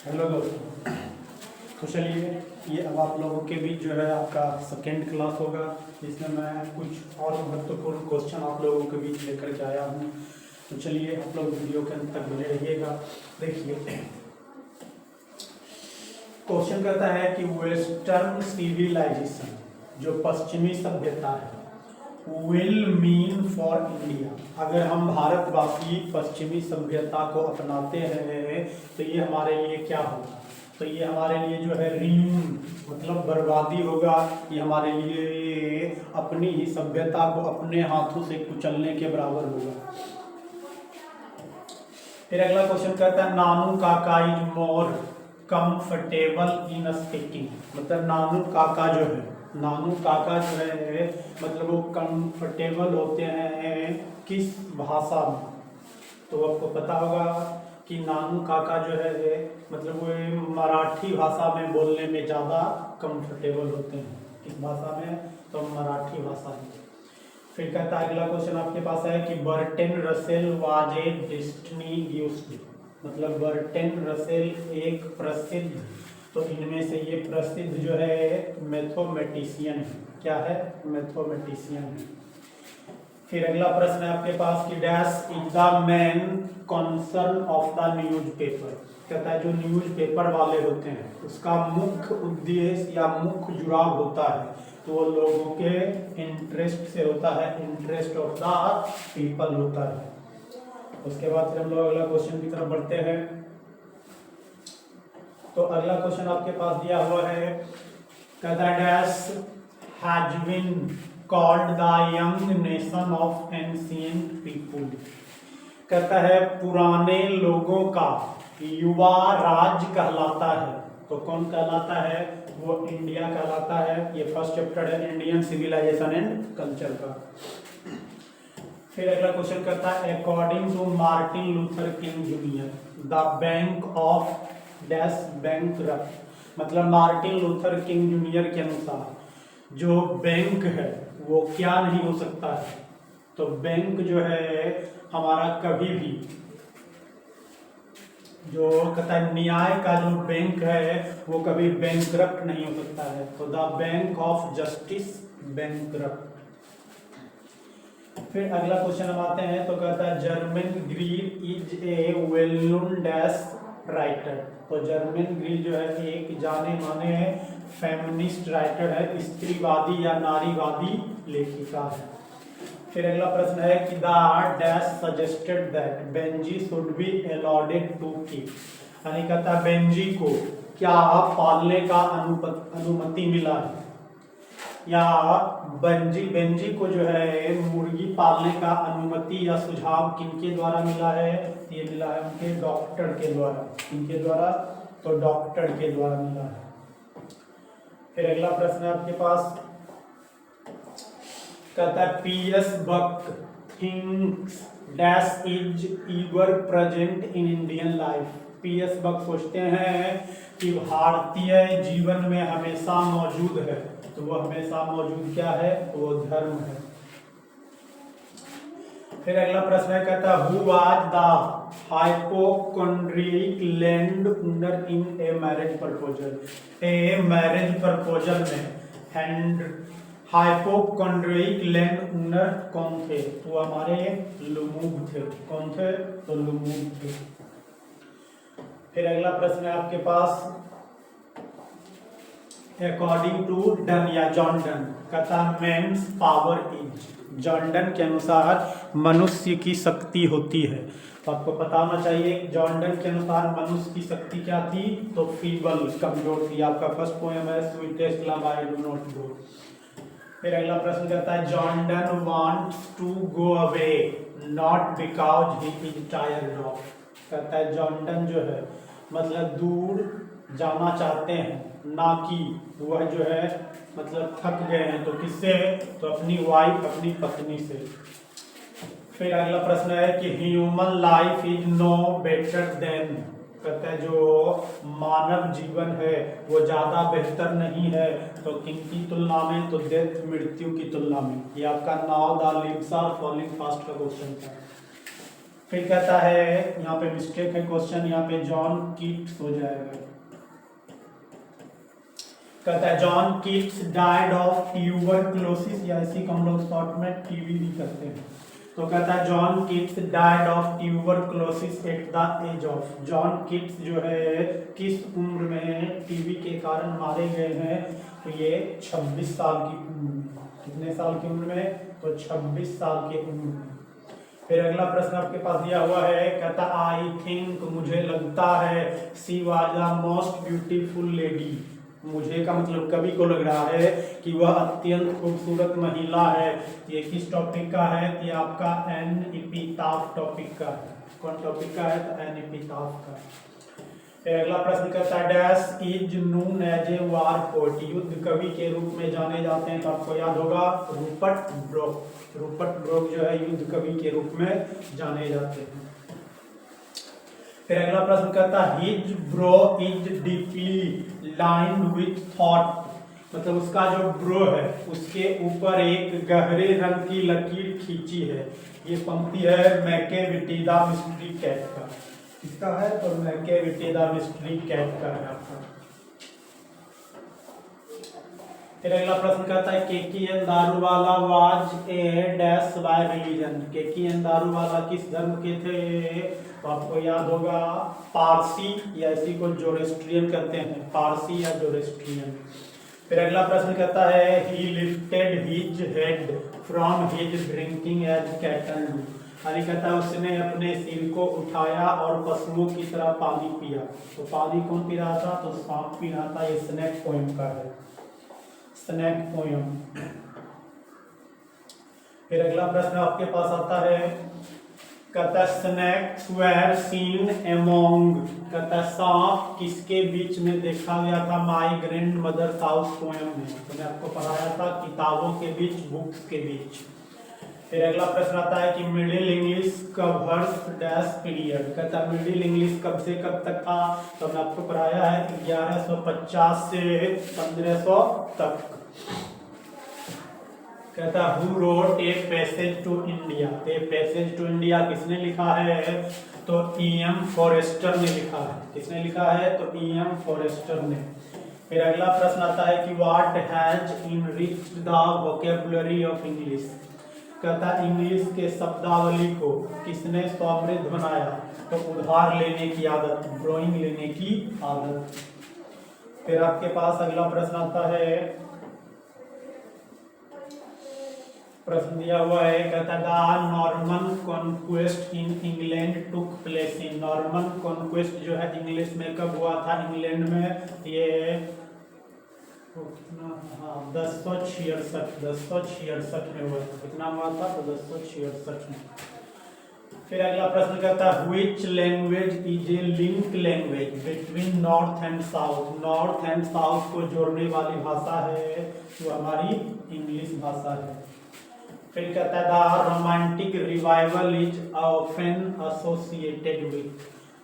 Hello दोस्तों। तो चलिए, ये अब आप लोगों के बीच जो है आपका सेकेंड क्लास होगा, जिसमें मैं कुछ और महत्वपूर्ण क्वेश्चन आप लोगों के बीच लेकर के आया हूँ। तो चलिए, आप लोग वीडियो के अंत तक बने रहिएगा। देखिए, क्वेश्चन कहता है कि वेस्टर्न सिविलाइजेशन, जो पश्चिमी सभ्यता है, विल मीन फॉर इंडिया, अगर हम भारतवासी पश्चिमी सभ्यता को अपनाते हैं तो ये हमारे लिए क्या होगा? तो ये हमारे लिए जो है रियून मतलब बर्बादी होगा। ये हमारे लिए अपनी ही सभ्यता को अपने हाथों से कुचलने के बराबर होगा। फिर अगला क्वेश्चन कहता है नानू काका is more comfortable in speaking, मतलब नानू काका जो है, नानू काका जो है मतलब वो कंफर्टेबल होते हैं किस भाषा में? तो आपको पता होगा कि नानू काका जो है मतलब वो मराठी भाषा में बोलने में ज़्यादा कंफर्टेबल होते हैं। किस भाषा में? तो मराठी भाषा में। फिर कहता है अगला क्वेश्चन आपके पास है कि Burton Russell was a destiny used, मतलब बर्टन रसेल एक प्रसिद्ध, तो इनमें से ये प्रसिद्ध जो है मैथमेटिशियन है। क्या है? मैथमेटिशियन है। फिर अगला प्रश्न है आपके पास कि dash is the main concern of the newspaper, कहता है जो न्यूज़पेपर वाले होते हैं उसका मुख्य उद्देश्य या मुख्य जुड़ाव होता है तो वो लोगों के इंटरेस्ट से होता है, इंटरेस्ट ऑफ द पीपल होता है। उसके बाद फिर हम लोग अगला क्वेश्चन की तरफ बढ़ते हैं। तो अगला क्वेश्चन आपके पास दिया हुआ है, कहता है dash has been called the young nation of ancient people, कहता है पुराने लोगों का युवा राज्य कहलाता है। तो कौन कहलाता है? वो इंडिया कहलाता है। ये फर्स्ट चैप्टर है इंडियन सिविलाइजेशन एंड कल्चर का। फिर अगला क्वेश्चन करता है according to Martin Luther King Junior the bank of dash bankrupt, मतलब मार्टिन लूथर किंग जूनियर के अनुसार जो बैंक है वो क्या नहीं हो सकता है? तो बैंक जो है हमारा कभी भी जो कहता है न्याय का जो बैंक है वो कभी बैंकरप्ट नहीं हो सकता है। तो the bank of justice bankrupt. फिर अगला क्वेश्चन हम आते हैं तो कहता है German grill is a well known dash writer, तो जर्मन ग्रील जो है एक जाने माने फेमिनिस्ट राइटर है, स्त्रीवादी या नारीवादी लेखिका है। फिर अगला प्रश्न है कि the dash suggested that Benjy should be allowed to keep, यानी कहता है बेंजी को क्या पालने का अनुमति मिला है, या बेंजी को जो है मुर्गी पालने का अनुमति या सुझाव किनके द्वारा मिला है? ये मिला है उनके डॉक्टर के द्वारा। किनके द्वारा? तो डॉक्टर के द्वारा मिला है। फिर अगला प्रश्न है आपके पास, कहता है P S Buck thinks dash is ever present in Indian life, P S Buck सोचते हैं कि भारतीय जीवन में हमेशा मौजूद है, तो वो हमेशा मौजूद क्या है? वो धर्म है। फिर अगला प्रश्न है, कहता है who was the hypochondriac land owner in a marriage proposal, a marriage proposal में हैंड हाइपोकोंड्रियक लैंड ओनर कौन थे? तो हमारे लुमूब थे। कौन थे? तो लुमूब थे। फिर अगला प्रश्न है आपके पास अकॉर्डिंग टू डन या जॉन डन, कहता men's power is, John Donne के अनुसार मनुष्य की शक्ति होती है। तो आपको पता होना चाहिए जॉन डन के अनुसार मनुष्य की शक्ति क्या थी? तो फीबल, कमजोर थी। आपका फर्स्ट पोएम है sweetest love I do not go. फिर अगला प्रश्न कहता है John Donne wants to go away not because he is tired of, कहता है जॉन डन जो है मतलब दूर जाना चाहते हैं, ना कि वह जो है मतलब थक गए हैं। तो किससे? तो अपनी वाइफ, अपनी पत्नी से। फिर अगला प्रश्न है कि human life is no better than, कहता है जो मानव जीवन है वो ज़्यादा बेहतर नहीं है, तो किनकी तुलना में? तो डेथ, मृत्यु की तुलना में। ये आपका now the leaves are falling fast का क्वेश्चन था। फिर कहता है, यहाँ पे मिस्टेक है क्वेश्चन, यहाँ पे जॉन कीट्स हो जाएगा। कहता है John Keats died of tuberculosis, या इसी को हम लोग शॉर्ट में टीवी भी कहते हैं। तो कहता है John Keats died of tuberculosis at the age of, John Keats जो है किस उम्र में टीबी के कारण मारे गए हैं? तो ये 26 साल की उम्र में। कितने साल की उम्र में? तो 26 साल की उम्र में। फिर अगला प्रश्न आपके पास दिया हुआ है, कहता आई थिंक, मुझे लगता है, she was the most beautiful lady, मुझे का मतलब कवि को लग रहा है कि वह अत्यंत खूबसूरत महिला है। ये किस टॉपिक का है? ये आपका एन एपिटाफ टॉपिक का है। कौन टॉपिक का है? तो एन एपिटाफ का। फिर अगला प्रश्न कहता है dash is known as a war poet, युद्ध कवि के रूप में जाने जाते हैं। तो आपको याद होगा रूपर्ट ब्रूक, रूपर्ट ब्रूक जो है युद्ध कवि के रूप में जाने जाते हैं। फिर अगला प्रश्न कहता है his bro is deeply lined with thought, मतलब उसका जो ब्रो है उसके ऊपर एक गहरे रंग की लकीर खींची है। ये पंक्ति है मैकेविटी द मिस्ट्री कैट का। किसका है? तो मैकेविटी द मिस्ट्री कैट का है आपका। फिर अगला प्रश्न कहता है Keki N Daruwalla was a dash by religion, Keki N Daruwalla किस धर्म के थे? तो आपको याद होगा पारसी, या इसी को जोरेस्ट्रियन कहते हैं, पारसी या जोरेस्ट्रियन। फिर अगला प्रश्न कहता है he lifted his head from his drinking as cattle do, यानी कहता है उसने अपने सिर को उठाया और पशुओं की तरह पानी पिया। तो पानी कौन पी रहा था? तो सांप पी रहा था। ये स्नेक पोएम का है, स्नेक पोएम। फिर अगला प्रश्न आपके पास आता है, कहता स्नैक्स वेर सीन एमोंग, कहता सांप किसके बीच में देखा गया था? My grand mother house poem में। तो मैं आपको पढ़ाया था किताबों के बीच, बुक्स के बीच। फिर अगला प्रश्न आता है कि middle English covers dash period, कहता मिडिल इंग्लिश कब से कब तक था? तो मैं आपको पढ़ाया है 1150 से 1500 तक। कहता who wrote a passage to India, a passage to India किसने लिखा है? तो E.M. फॉरेस्टर ने लिखा है। किसने लिखा है? तो E.M. फॉरेस्टर ने। फिर अगला प्रश्न आता है कि what has enriched the vocabulary of English, कहता इंग्लिश के शब्दावली को किसने समृद्ध बनाया? तो उधार लेने की आदत, ड्राइंग लेने की आदत। फिर आपके पास अगला प्रश्न आता है, प्रश्न दिया हुआ है, कहता the Norman conquest in England took place in, Norman conquest जो है इंग्लिश में कब हुआ था? इंग्लैंड में ये 1066 में हुआ था। कितना हुआ था? तो 1066 में। फिर अगला प्रश्न कहता है which language is a link language between north and south, north and south को जोड़ने वाली भाषा है जो हमारी इंग्लिश भाषा है। फिर कहता है the romantic revival is often associated with,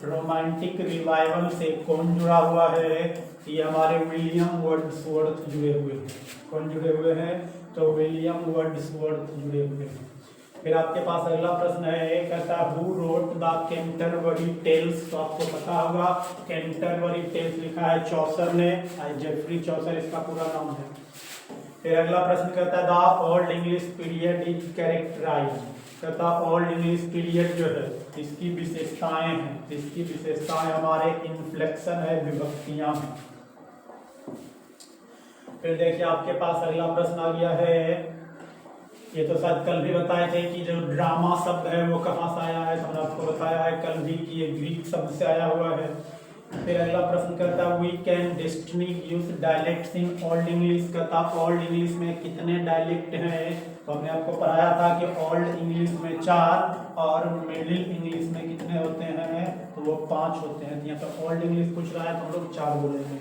romantic revival से कौन जुड़ा हुआ है? ये हमारे विलियम वर्ड्सवर्थ जुड़े हुए हैं। कौन जुड़े हुए हैं? तो विलियम वर्ड्सवर्थ जुड़े हुए हैं। फिर आपके पास अगला प्रश्न है, कहता who wrote the Canterbury Tales, तो आपको पता होगा कैंटरबरी टेल्स लिखा है चौसर ने, जेफरी चौसर इसका पूरा नाम है। फिर अगला प्रश्न कहता है the old English period is characterised, कहता ओल्ड इंग्लिश पीरियड जो है इसकी विशेषताएं हैं, इसकी विशेषताएं हमारे इन्फ्लेक्शन है, विभक्तियां हैं। फिर देखिए आपके पास अगला प्रश्न आ गया है, ये तो शायद कल भी बताए थे कि जो ड्रामा शब्द है वो कहाँ से आया है, तो हमने आपको बताया है कल भी कि ये ग्रीक शब्द से आया हुआ है। फिर अगला प्रश्न करता है we can distinguish use dialects in old English, कहता ओल्ड इंग्लिश में कितने डायलेक्ट हैं? तो हमने आपको पढ़ाया था कि ओल्ड इंग्लिश में 4 और मिडिल इंग्लिश में कितने होते हैं? तो वो 5 होते हैं। यहाँ तो ओल्ड इंग्लिश पूछ रहा है तो हम लोग 4 बोलेंगे।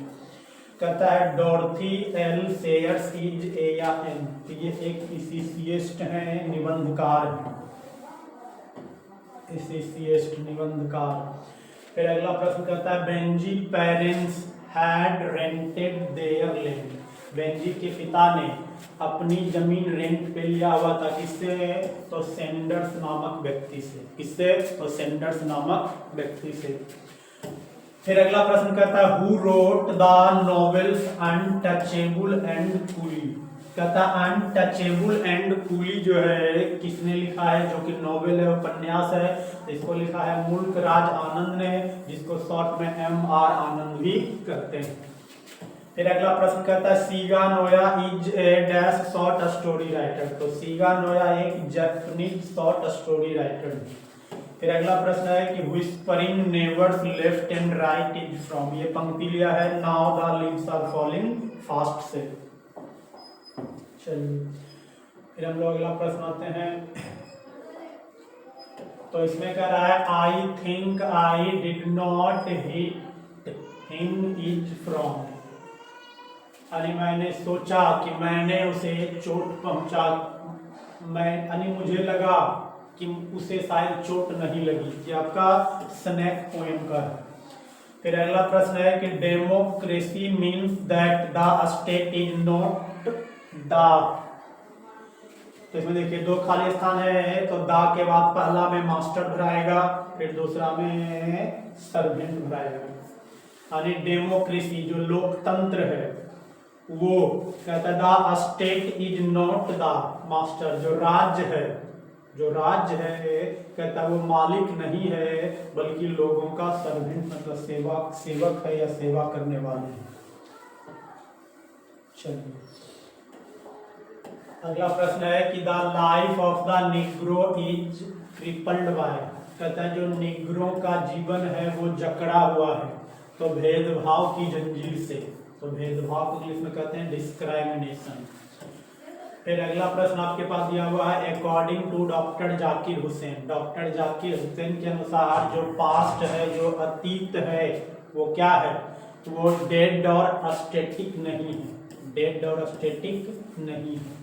कहता है डॉर्थी एल सेयर्स इज ए या एन, तो ये एक इसिसिएस्ट है, निबंधकार है, इसिसिएस्ट निबंधकार। फिर अगला प्रश्न कहता है Benji parents had rented there land, Benji के पिता ने अपनी जमीन रेंट पे लिया हुआ था। किससे? तो सेंडर्स नामक व्यक्ति से। किससे? तो सेंडर्स नामक व्यक्ति से। फिर अगला प्रश्न कहता है who wrote the novels untouchable and coolie. कहता है अनटचेबल एंड कूली जो है किसने लिखा है? जो कि नॉवेल है, उपन्यास है, इसको लिखा है मुल्क राज आनंद ने, जिसको शॉर्ट में MR आनंद भी कहते हैं। फिर अगला प्रश्न कहता है सीगा Noah is a dash short story writer. तो सीगा नोया एक जापानीज शॉर्ट स्टोरी राइटर है। फिर अगला प्रश्न है कि whispering neighbours left and right is from. ये पंक्ति लिया है now the leaves are falling fast से। चलिए फिर हम लोग अगला प्रश्न आते हैं। तो इसमें कह रहा है I think I did not hit him is from. यानी मैंने सोचा कि मैंने उसे चोट पहुंचा, यानी मुझे लगा कि उसे शायद चोट नहीं लगी। ये आपका स्नैक पोएम का है। फिर अगला प्रश्न है कि democracy means that the state is not the. तो इसमें देखिए दो खाली स्थान है, तो दा के बाद पहला में मास्टर भराएगा, फिर दूसरा में सर्वेंट भराएगा। यानी डेमोक्रेसी जो लोकतंत्र है वो कहता है the state is not the master. जो राज्य है कहता है वो मालिक नहीं है, बल्कि लोगों का सर्वेंट मतलब सेवक है या सेवा करने वाले हैं। चलिए अगला प्रश्न है कि the life of the Negro is crippled by. कहता है जो निग्रो का जीवन है वो जकड़ा हुआ है, तो भेदभाव की जंजीर से। तो भेदभाव को इंग्लिश में कहते हैं डिस्क्राइमिनेशन। फिर अगला प्रश्न आपके पास दिया हुआ है according to doctor Zakir Hussain. Doctor Zakir Hussain के अनुसार जो पास्ट है, जो अतीत है, वो क्या है? तो वो डेड और स्टैटिक नहीं है। डेड और स्टैटिक नहीं है।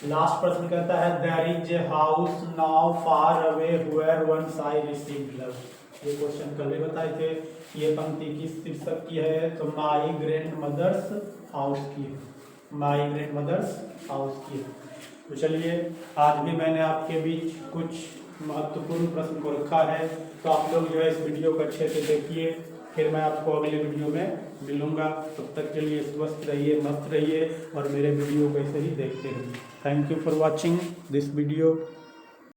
लास्ट प्रश्न कहता है there is a house now far away where once I received love. ये क्वेश्चन कल ही बताए थे। ये पंक्ति किस शीर्षक की है? तो माई ग्रैंड मदर्स हाउस की है। माई ग्रैंड मदर्स हाउस की है। तो चलिए आज भी मैंने आपके बीच कुछ महत्वपूर्ण प्रश्न को रखा है, तो आप लोग जो है इस वीडियो को अच्छे से देखिए। फिर मैं आपको अगले वीडियो में मिलूंगा। तब तक के लिए स्वस्थ रहिए, मस्त रहिए और मेरे वीडियो को ऐसे ही देखते रहिए। Thank you for watching this video.